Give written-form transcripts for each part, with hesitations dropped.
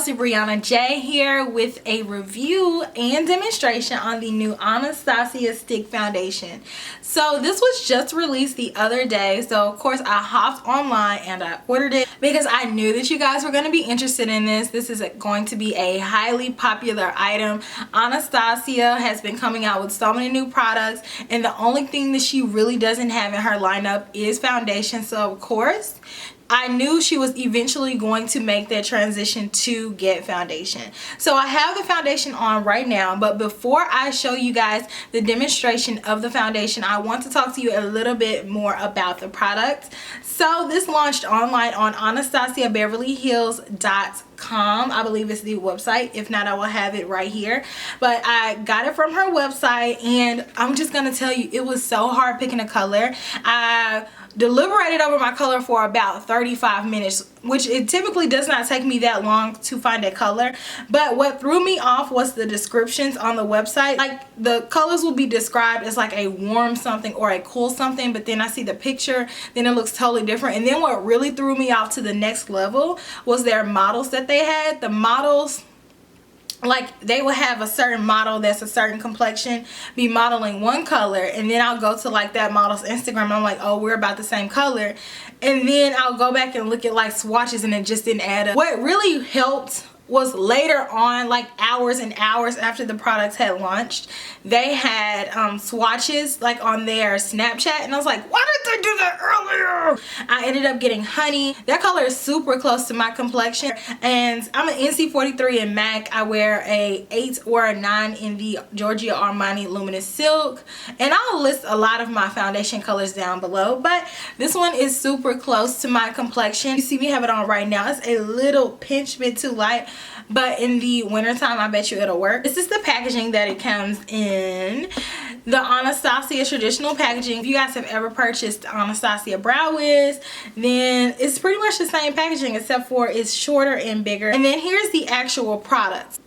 KelseeBrianaJai here with a review and demonstration on the new Anastasia stick foundation. So this was just released the other day, so of course I hopped online and I ordered it because I knew that you guys were going to be interested in this. This is going to be a highly popular item. Anastasia has been coming out with so many new products, and the only thing that she really doesn't have in her lineup is foundation. So of course I knew she was eventually going to make that transition to get foundation. So I have the foundation on right now, but before I show you guys the demonstration of the foundation, I want to talk to you a little bit more about the product. So this launched online on AnastasiaBeverlyHills.com. I believe it's the website. If not, I will have it right here. But I got it from her website, and I'm just going to tell you, it was so hard picking a color. I deliberated over my color for about 35 minutes, which it typically does not take me that long to find a color. But what threw me off was the descriptions on the website. Like, the colors will be described as like a warm something or a cool something, but then I see the picture, then it looks totally different. And then what really threw me off to the next level was their models that they had. The models, like, they will have a certain model that's a certain complexion be modeling one color, and then I'll go to like that model's Instagram and I'm like, oh, we're about the same color, and then I'll go back and look at like swatches and it just didn't add up. What really helped was later on, like hours and hours after the products had launched, they had swatches like on their Snapchat, and I was like, why did they do that earlier? I ended up getting honey. That color is super close to my complexion, and I'm an NC43 in MAC. I wear a 8 or a 9 in the Giorgio Armani Luminous Silk, and I'll list a lot of my foundation colors down below, but this one is super close to my complexion. You see me have it on right now. It's a little pinch bit too light, but in the wintertime I bet you it'll work. This is the packaging that it comes in. The Anastasia traditional packaging. If you guys have ever purchased Anastasia Brow Wiz, then it's pretty much the same packaging except for it's shorter and bigger. And then here's the actual product.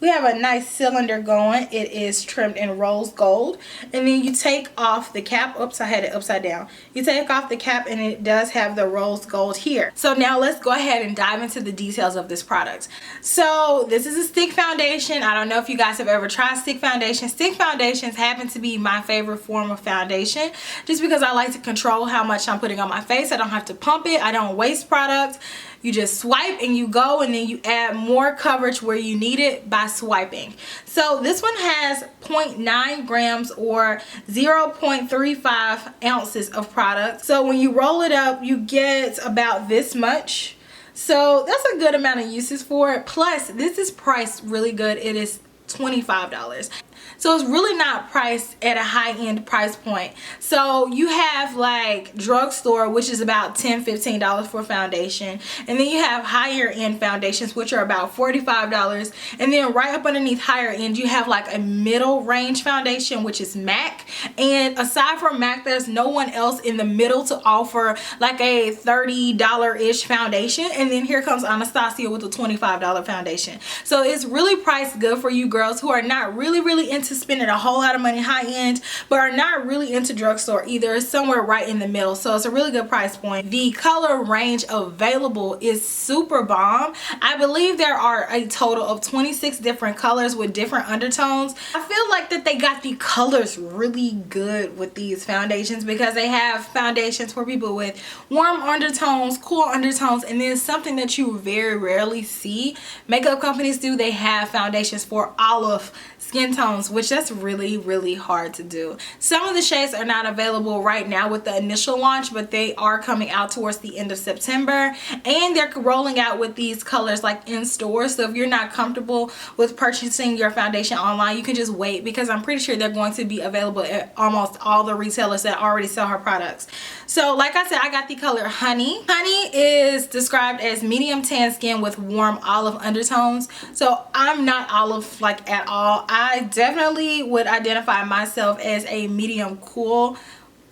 We have a nice cylinder going. It is trimmed in rose gold. And then you take off the cap. Oops, I had it upside down. You take off the cap and it does have the rose gold here. So now let's go ahead and dive into the details of this product. So this is a stick foundation. I don't know if you guys have ever tried stick foundation. Stick foundations happen to be my favorite form of foundation just because I like to control how much I'm putting on my face. I don't have to pump it. I don't waste product. You just swipe and you go, and then you add more coverage where you need it by swiping. So this one has 0.9 grams or 0.35 ounces of product. So when you roll it up, you get about this much. So that's a good amount of uses for it. Plus, this is priced really good. It is $25. So it's really not priced at a high-end price point. So you have like Drugstore, which is about $10–15 for foundation, and then you have higher end foundations, which are about $45, and then right up underneath higher end you have like a middle range foundation, which is MAC. And aside from MAC, there's no one else in the middle to offer like a $30-ish foundation. And then here comes Anastasia with a $25 foundation. So it's really priced good for you girls who are not really into spending a whole lot of money high end, but are not really into drugstore either. It's somewhere right in the middle, so it's a really good price point. The color range available is super bomb. I believe there are a total of 26 different colors with different undertones. I feel like that they got the colors really good with these foundations because they have foundations for people with warm undertones, cool undertones, and then something that you very rarely see makeup companies do. They have foundations for olive skin tones, which that's really hard to do. Some of the shades are not available right now with the initial launch, but they are coming out towards the end of September, and they're rolling out with these colors like in stores. So if you're not comfortable with purchasing your foundation online, you can just wait, because I'm pretty sure they're going to be available at almost all the retailers that already sell her products. So like I said, I got the color Honey. Honey is described as medium tan skin with warm olive undertones. So I'm not olive like at all. I definitely would identify myself as a medium cool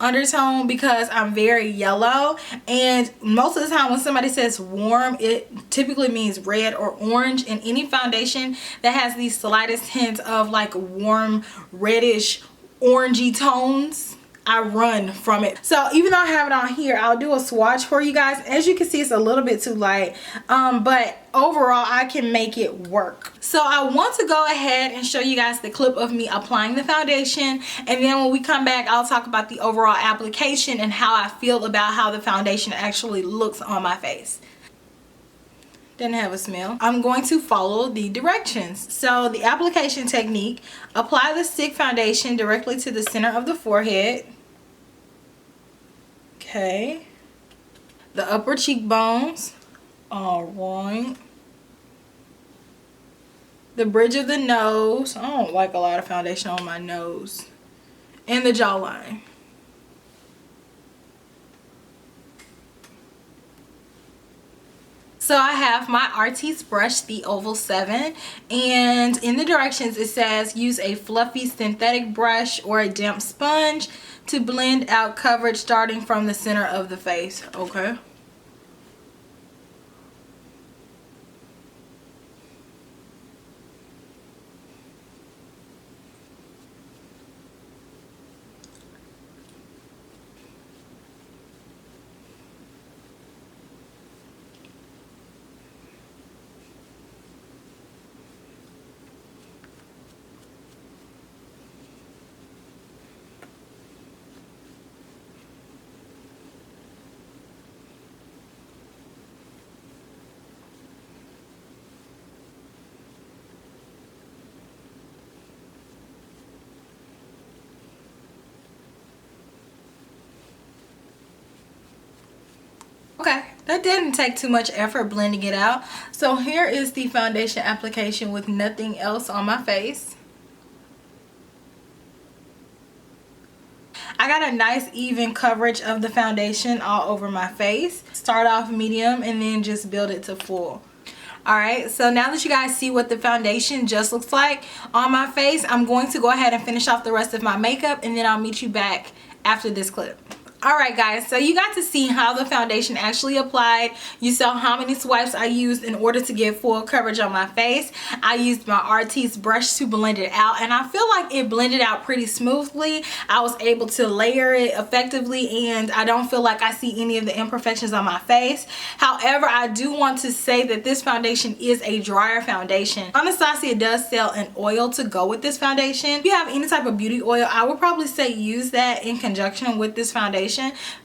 undertone because I'm very yellow, and most of the time when somebody says warm, it typically means red or orange, and any foundation that has the slightest hint of like warm reddish orangey tones, I run from it. So even though I have it on here, I'll do a swatch for you guys. As you can see, it's a little bit too light, but overall I can make it work. So I want to go ahead and show you guys the clip of me applying the foundation, and then when we come back, I'll talk about the overall application and how I feel about how the foundation actually looks on my face. Didn't have a smell. I'm going to follow the directions. So the application technique: apply the stick foundation directly to the center of the forehead. Okay. The upper cheekbones. Alright. The bridge of the nose. I don't like a lot of foundation on my nose. And the jawline. So I have my artiste brush, the Oval 7, and in the directions it says use a fluffy synthetic brush or a damp sponge to blend out coverage starting from the center of the face. Okay. Okay, that didn't take too much effort blending it out. So here is the foundation application with nothing else on my face. I got a nice even coverage of the foundation all over my face. Start off medium and then just build it to full. Alright, so now that you guys see what the foundation just looks like on my face, I'm going to go ahead and finish off the rest of my makeup, and then I'll meet you back after this clip. Alright guys, so you got to see how the foundation actually applied. You saw how many swipes I used in order to get full coverage on my face. I used my artiste brush to blend it out, and I feel like it blended out pretty smoothly. I was able to layer it effectively, and I don't feel like I see any of the imperfections on my face. However, I do want to say that this foundation is a drier foundation. Anastasia does sell an oil to go with this foundation. If you have any type of beauty oil, I would probably say use that in conjunction with this foundation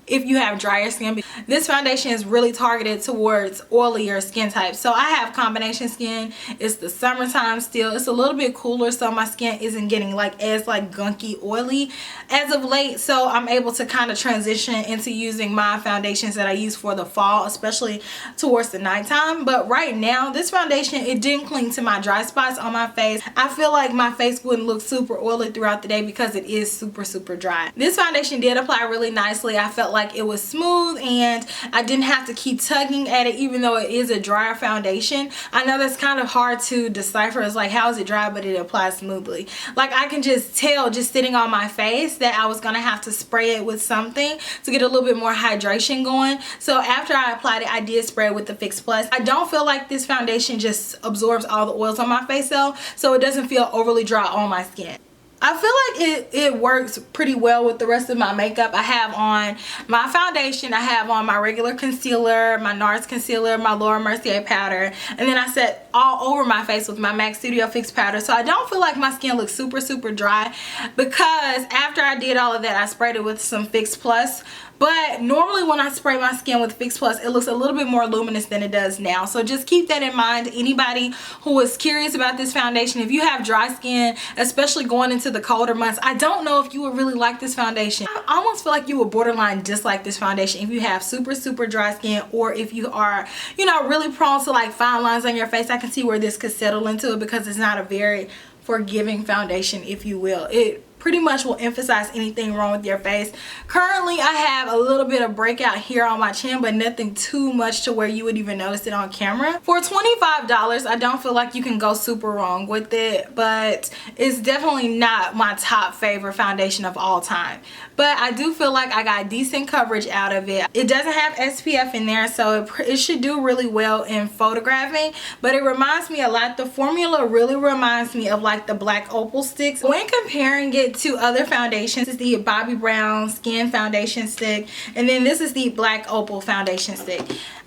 if you have drier skin. This foundation is really targeted towards oilier skin types. So I have combination skin. It's the summertime still. It's a little bit cooler, so my skin isn't getting as gunky oily as of late. So I'm able to kind of transition into using my foundations that I use for the fall, especially towards the nighttime. But right now, this foundation, it didn't cling to my dry spots on my face. I feel like my face wouldn't look super oily throughout the day because it is super dry. This foundation did apply really nicely. I felt like it was smooth and I didn't have to keep tugging at it, even though it is a drier foundation. I know that's kind of hard to decipher. It's like, how is it dry but it applies smoothly? Like, I can just tell just sitting on my face that I was gonna have to spray it with something to get a little bit more hydration going. So after I applied it, I did spray it with the Fix Plus. I don't feel like this foundation just absorbs all the oils on my face though, so it doesn't feel overly dry on my skin. I feel like it works pretty well with the rest of my makeup. I have on my foundation, I have on my regular concealer, my NARS concealer, my Laura Mercier powder, and then I set all over my face with my MAC Studio Fix powder. So I don't feel like my skin looks super dry, because after I did all of that, I sprayed it with some Fix Plus. But normally when I spray my skin with Fix Plus, it looks a little bit more luminous than it does now. So just keep that in mind. Anybody who is curious about this foundation, if you have dry skin, especially going into the colder months, I don't know if you would really like this foundation. I almost feel like you would borderline dislike this foundation if you have super dry skin, or if you are, you know, really prone to like fine lines on your face. I can see where this could settle into it, because it's not a very forgiving foundation, if you will. It pretty much will emphasize anything wrong with your face. Currently, I have a little bit of breakout here on my chin, but nothing too much to where you would even notice it on camera. For $25, I don't feel like you can go super wrong with it, but it's definitely not my top favorite foundation of all time. But I do feel like I got decent coverage out of it. It doesn't have SPF in there, so it should do really well in photographing, but it reminds me a lot, the formula really reminds me of like the black Opal sticks. When comparing it get two other foundations. This is the Bobbi Brown Skin Foundation Stick, and then this is the Black Opal Foundation Stick.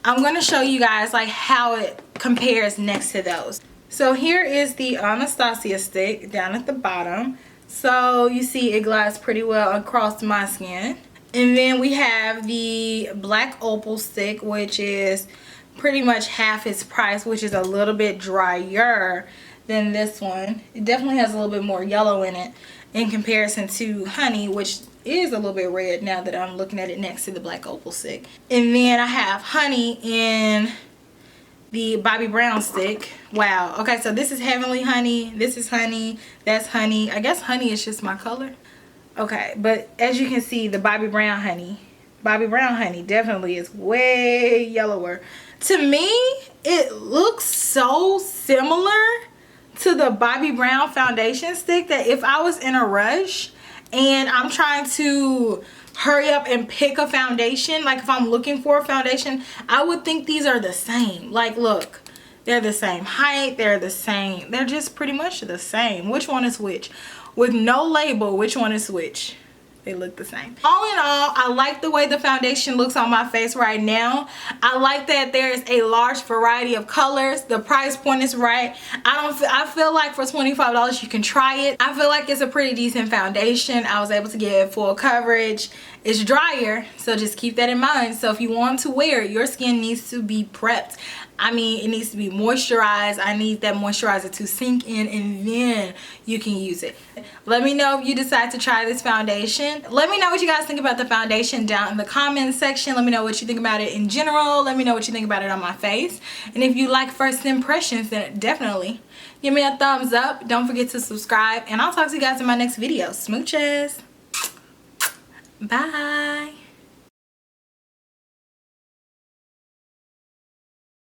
I'm going to show you guys like how it compares next to those. So here is the Anastasia stick down at the bottom. So you see it glides pretty well across my skin. And then we have the Black Opal stick, which is pretty much half its price, which is a little bit drier than this one. It definitely has a little bit more yellow in it in comparison to Honey, which is a little bit red now that I'm looking at it next to the Black Opal stick. And then I have Honey in the Bobbi Brown stick. Wow. Okay, so this is Heavenly Honey. This is Honey. That's Honey. I guess Honey is just my color. Okay, but as you can see, the Bobbi Brown Honey definitely is way yellower. To me, it looks so similar to the Bobbi Brown foundation stick that if I was in a rush and I'm trying to hurry up and pick a foundation, like if I'm looking for a foundation, I would think these are the same. Like, look, they're the same height, they're the same, they're just pretty much the same. Which one is which? With no label, which one is which? They look the same. All in all, I like the way the foundation looks on my face right now. I like that there's a large variety of colors. The price point is right. I feel like for $25 you can try it. I feel like it's a pretty decent foundation. I was able to get full coverage. It's drier, so just keep that in mind. So if you want to wear it, your skin needs to be prepped. I mean, it needs to be moisturized. I need that moisturizer to sink in, and then you can use it. Let me know if you decide to try this foundation. Let me know what you guys think about the foundation down in the comments section. Let me know what you think about it in general. Let me know what you think about it on my face. And if you like first impressions, then definitely give me a thumbs up. Don't forget to subscribe, and I'll talk to you guys in my next video. Smooches. Bye.